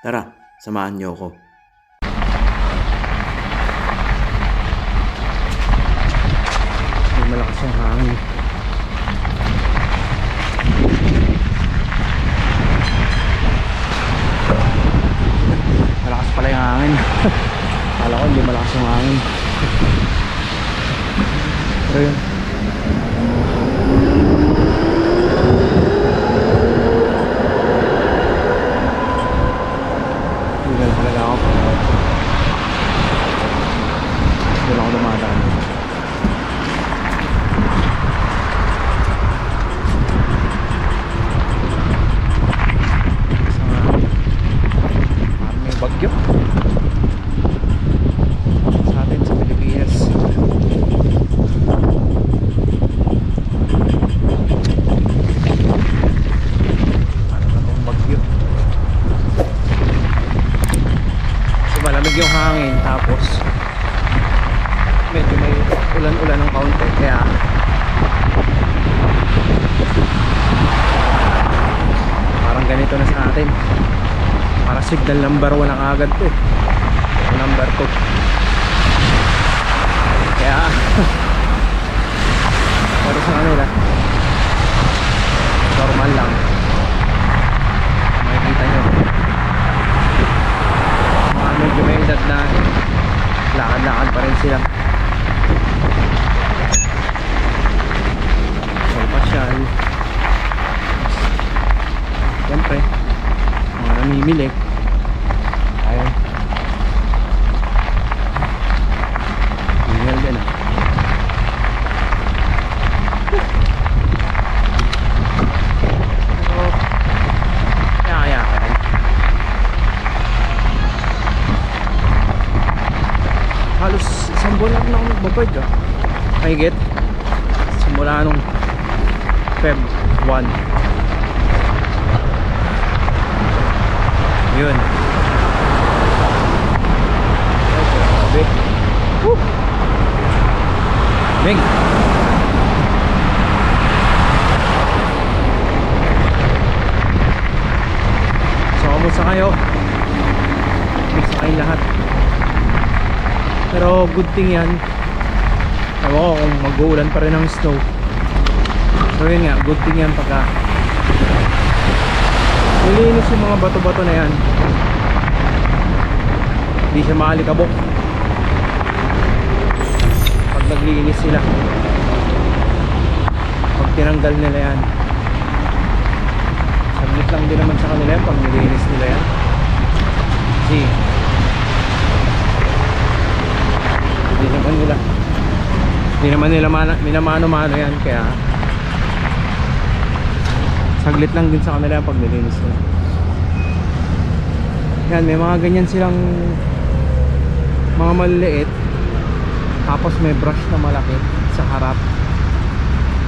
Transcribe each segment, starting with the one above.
Tara, samahan niyo ako. May malakas yung hangin. Malakas pala yung hangin. Kala ko hindi malakas yung hangin. Pero yun. Hindi na talaga ako. Doon ako dumadaan. May bagyo sa atin sa Pilipinas. Ano na itong bagyo? Kasi malamig yung hangin, tapos medyo may ulan-ulan ng kaunti, kaya parang ganito na sa atin. Para signal number 1 ang agad to eh. Number 2. Kaya pero sa kanila normal lang. Makikita nyo mga medyo may edad na lakad-lakad pa rin sila. So pasyal, siyempre mga namimili. Ayun, hingal din ah. Pero kaya ka rin. Halos isang buwan lang ako nagbabike ah. Mahigit simula nung Feb 1. Yun. Grabe. Woo! Ming. So, kamusta kayo? Kamusta kayong lahat? Pero good thing yan. Ewan ko kung mag-uulan pa rin ng snow. So yun nga, good thing yan pagka nilinis yung mga bato-bato na yan. Hindi siya maalikabok pag naglinis sila. Pag tinanggal nila yan, saglit lang din naman sa kanila yan pag nilinis nila yan. Kasi hindi naman nila minamano-mano yan, kaya saglit lang din sa kanila pag nilinis nila. Yan, may mga ganyan silang mga maliliit, tapos may brush na malaki sa harap.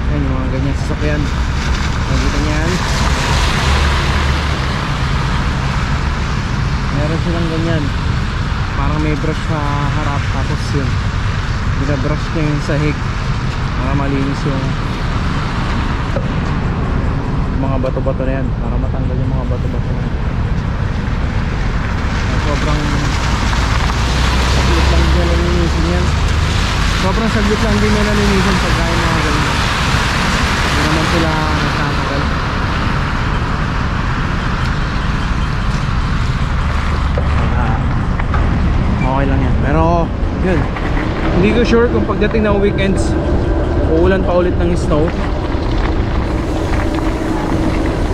Yan, yung mga ganyan sasakyan. Nakikita niyan, meron silang ganyan, parang may brush sa harap, tapos yun binabrush niya yung sahig para malinis yung mga bato-bato na yan, para matanggal yung mga bato-bato na yan. Sobrang saglit lang din nalinisin yan. Sobrang saglit lang din nalinisin pag gaya mga ganyan. Hindi naman sila nagtatagal. Okay lang yan. Pero yun, hindi ko sure kung pagdating ng weekends uulan pa ulit ng snow.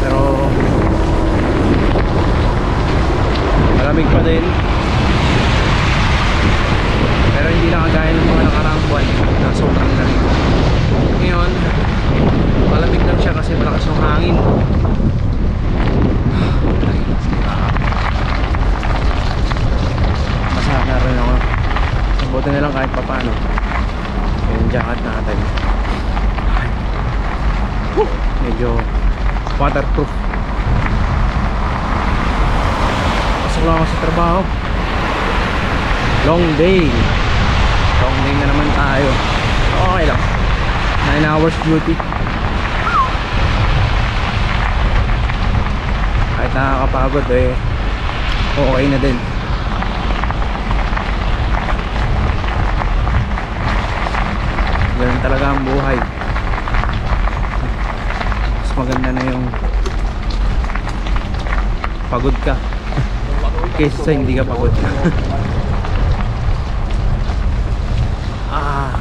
Pero malamig pa din. Pero hindi na kagaya ng mga nakaraang buwan na sobrang lamig. Ngayon malamig lang siya kasi malakas yung hangin. Masaya na rin ako. Buti na lang kahit papano yung jacket natin medyo waterproof. Pasok lang ako sa trabaho. Long day na naman tayo. Okay lang, 9 hours duty. Kahit nakakapagod eh, okay na din. Ganun talaga ang buhay. Mas maganda na yung pagod ka kaysa sa hindi ka pagod. Ah.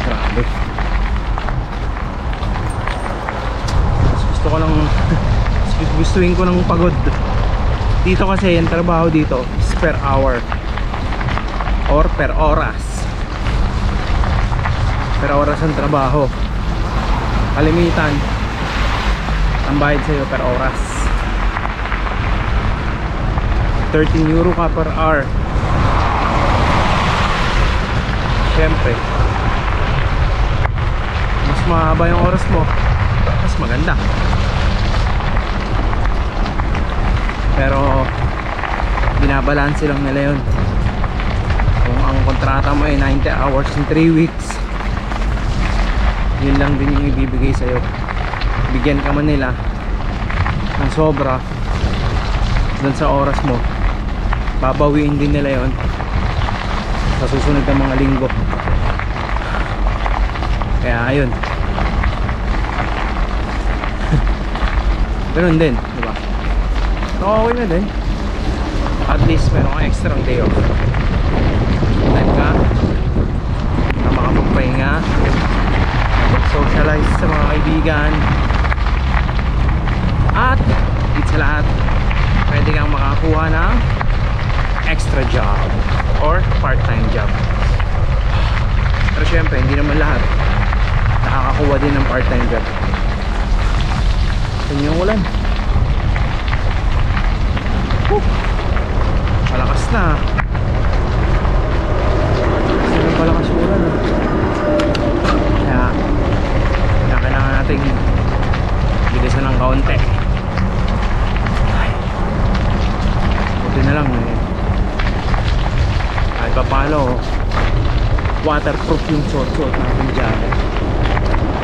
Grabe. Mas gusto ko lang gustuin ko ng pagod. Dito kasi yung trabaho dito is per hour or per oras. Per oras ang trabaho. Kalimitan ang bayad sa'yo per oras. 13 euro ka per hour. Siyempre mas mahaba yung oras mo, mas maganda. Pero binabalanse lang nila yun. Kung ang kontrata mo ay 90 hours in 3 weeks, yun lang din yung ibibigay sa'yo. Bigyan ka man nila ng sobra dun sa oras mo, babawiin din nila yun sa susunod na mga linggo. Kaya ayun. Ganun din, diba? So okay na din. At least meron kang extra day off. Time ka na makapagpahinga, mag-socialize sa mga kaibigan, at higit sa lahat, pwede kang makakuha ng extra job or part-time job. Pero syempre hindi naman lahat nakakakuha din ng part-time job. Ito yung ulan. Malakas na. Saan palakas yung ulan? Kaya kailangan natin bilisan ng kaunti. Ay, buti na lang eh. Kahit pa paano, waterproof yung suot-suot natin dyan.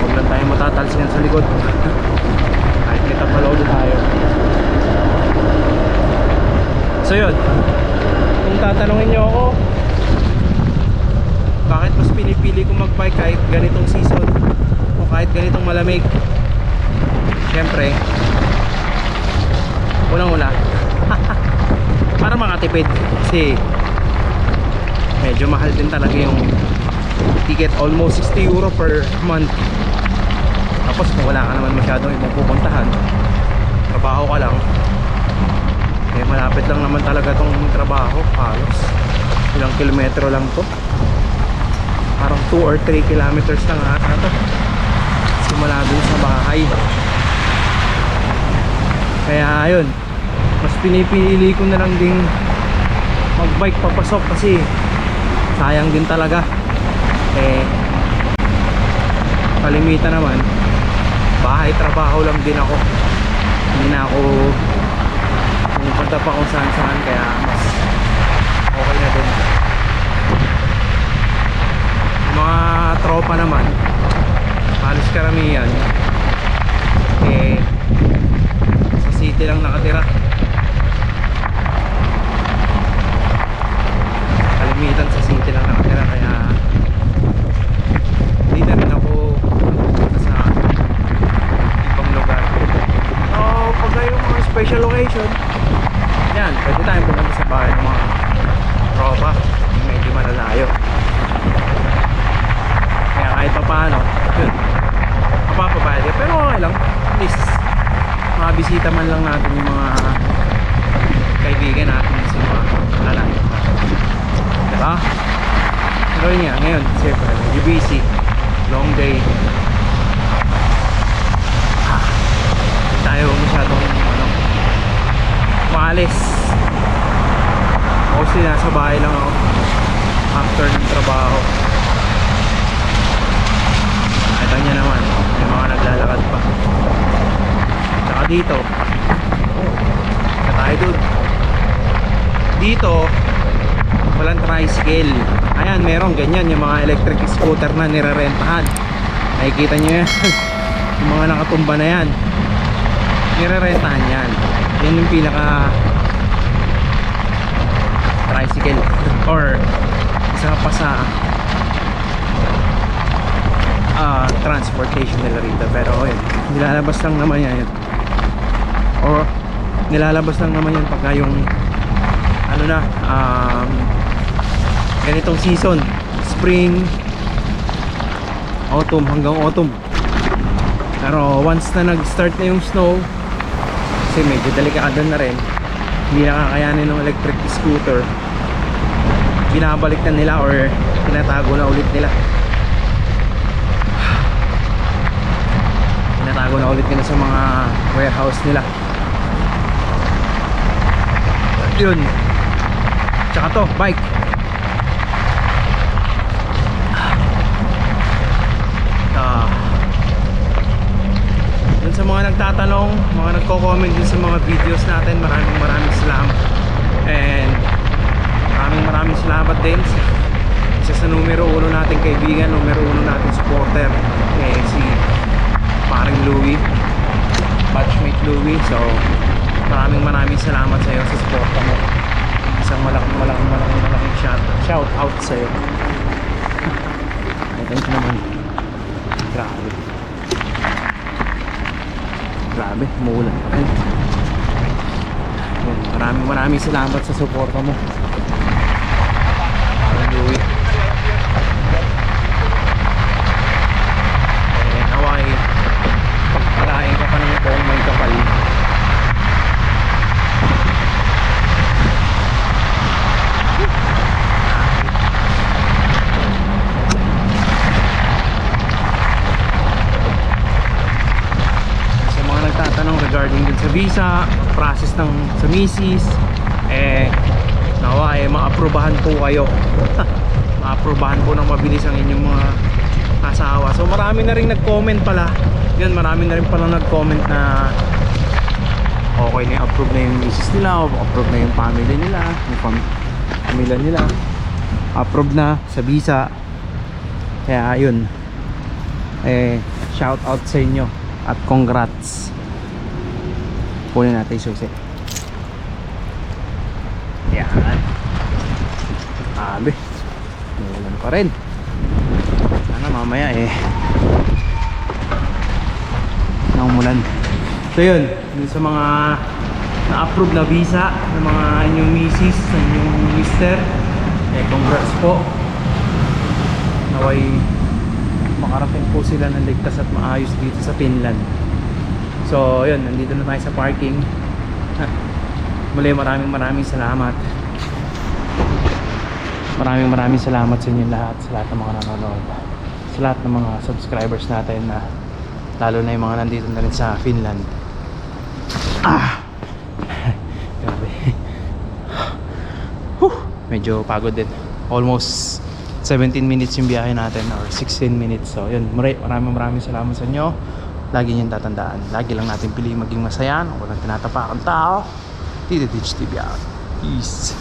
Huwag lang tayo matatalsikan sa likod. Kahit may tapalodo tayo. So yun, kung tatanungin nyo ako bakit mas pinipili ko magbike kahit ganitong season o kahit ganitong malamig, syempre unang-una para makatipid. Kasi medyo mahal din talaga yung ticket, almost 60 euro per month. Tapos kung wala ka naman masyadong ibang pupuntahan, trabaho ka lang, eh malapit lang naman talaga tong trabaho. Halos ilang kilometro lang to, parang 2 or 3 kilometers lang ata to simula dun sa bahay. Kaya ayun, mas pinipili ko na lang ding magbike papasok kasi sayang din talaga. Eh kalimitan naman bahay trabaho lang din ako, hindi na ako pumupunta pa kung saan saan, kaya mas okay na din. Mga tropa naman halos karamihan eh sa city lang nakatira. Kalimitan sa city lang nakatira, kaya hindi na rin ako pupunta sa ibang lugar. So pag yung mga special occasion, yan, pwede tayong pumunta sa bahay ng mga tropa yung medyo malalayo. Kaya kahit pa paano, yun, mapapabayad ka. Pero okay lang, at least makabisita man lang natin yung mga kaibigan natin sa mga lalayo. Diba? Pero yun nga, ngayon siyempre medyo busy, long day. Hindi tayo masyadong maalis. Mostly nasa bahay lang ako after ng trabaho. Ito niya naman, may mga naglalakad pa. Tsaka dito, tayo dun. Dito walang tricycle. Ayan, meron ganyan yung mga electric scooter na nirerentahan. Nakikita nyo yan. yung mga nakatumba na yan, nire-rentahan yan. Yan yung pinaka tricycle or isa pa sa transportation nila rito. Pero yun, nilalabas lang naman yan or nilalabas lang naman yan pagka yung ano na ganitong season, spring, autumn, hanggang autumn. Pero once na nag-start na yung snow, kasi medyo delikado na rin, hindi nakakayanin ng electric scooter, binabalik na nila or tinatago na ulit nila sa mga warehouse nila. Yun, tsaka to, bike. Yun, sa mga nagtatanong, mga nagko-comment din sa mga videos natin, maraming salamat. And maraming salamat din isa sa numero 1 nating kaibigan, numero 1 nating supporter, si paring Louie, batchmate Louie. So maraming salamat sa iyo sa suporta mo. Isang malaking shout out sa iyo. Ito naman, grabe, umuulan. Maraming salamat sa suporta mo, Louie. Naway pagpalain ka pa ng kung may kapal. Sa mga nagtatanong regarding din sa visa process sa misis, naway ma-aprobahan po kayo. Ma-aprobahan po ng mabilis ang inyong mga asawa. So marami na rin nag-comment pala. Yun, marami na rin pala nag-comment na okay na, approve na yung misis nila, approve na yung family nila, yung pamilya nila, approve na sa visa. Kaya yun, shout out sa inyo at congrats. Kunin natin yung susi. Yan. Sabi, umulan pa rin. Sana mamaya naumulan. So yun, sa mga na-approve na visa ng mga inyong misis, ng inyong mister, congrats po. Naway makarating po sila ng ligtas at maayos dito sa Finland. So yun, nandito na tayo sa parking. Muli maraming salamat. Maraming salamat sa inyo lahat, sa lahat ng mga nanonood, sa lahat ng mga subscribers natin, na lalo na yung mga nandito na rin sa Finland. Grabe. Medyo pagod din. Almost 17 minutes yung biyahe natin, or 16 minutes. So yun, maraming salamat sa inyo. Lagi niyong tatandaan, lagi lang natin pili maging masaya, walang tinatapakang tao. Tito Ditch TV out. Peace.